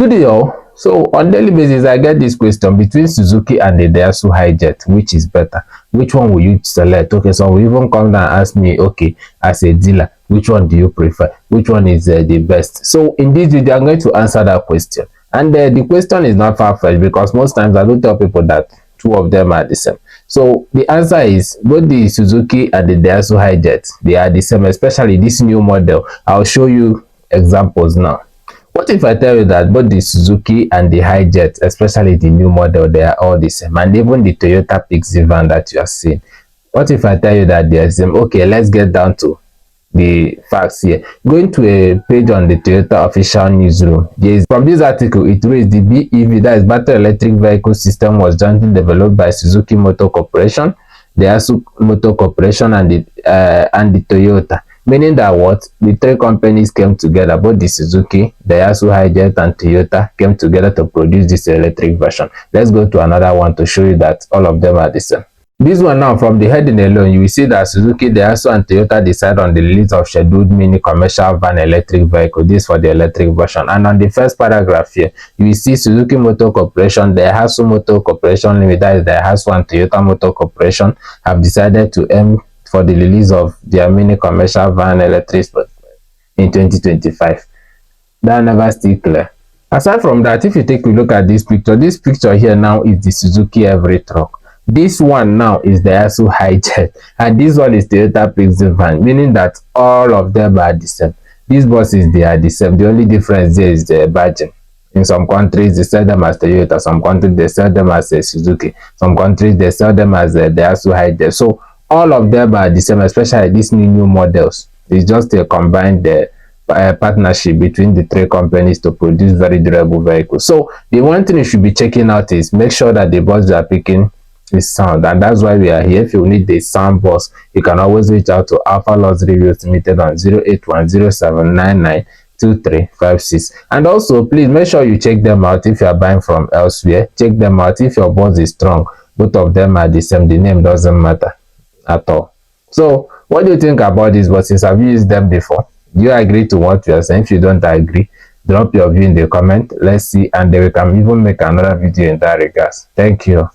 Good day all. So on daily basis I get this question between Suzuki and the Daihatsu Hijet, which is better? Which one will you select? Okay, so we even come down and ask me, okay, as a dealer, which one do you prefer? Which one is the best? So in this video I'm going to answer that question, and the question is not far-fetched because most times I do tell people that two of them are the same. So the answer is both the Suzuki and the Daihatsu Hijet, they are the same, especially this new model. I'll show you examples now. What if I tell you that both the Suzuki and the Hijet, especially the new model, they are all the same, and even the Toyota Pixie van that you are seeing? What if I tell you that they are the same? Okay, let's get down to the facts here. Going to a page on the Toyota official newsroom, from this article it reads the BEV, that is battery electric vehicle system, was jointly developed by Suzuki Motor Corporation, the Daihatsu Motor Corporation, and the Toyota. Meaning that what? The three companies came together, both the Suzuki, Daihatsu Hijet, and Toyota came together to produce this electric version. Let's go to another one to show you that all of them are the same. This one now, from the heading alone, you will see that Suzuki, Daihatsu, and Toyota decide on the release of scheduled mini commercial van electric vehicle. This for the electric version. And on the first paragraph here, you will see Suzuki Motor Corporation, Daihatsu Motor Corporation Limited, that is Daihatsu, and Toyota Motor Corporation have decided to aim for the release of their mini commercial van electric in 2025. That never still clear. Aside from that, if you take a look at this picture here now is the Suzuki Every Truck. This one now is the Daihatsu Hijet, and this one is Toyota Pixie van, meaning that all of them are the same. These buses, they are the same. The only difference there is the badging. In some countries they sell them as Toyota, some countries they sell them as Suzuki, some countries they sell them as the Daihatsu Hijet. So all of them are the same, especially these new models. It's just a combined partnership between the three companies to produce very durable vehicles. So the one thing you should be checking out is make sure that the bus you are picking is sound, and that's why we are here. If you need the sound bus, you can always reach out to Alpha Loss Reviews Limited on 08107992356. And also please make sure you check them out. If you are buying from elsewhere, check them out. If your bus is strong, both of them are the same. The name doesn't matter at all. So what do you think about these buses? Have you used them before? Do you agree to what we are saying? If you don't agree, drop your view in the comment. Let's see, and then we can even make another video in that regards. Thank you.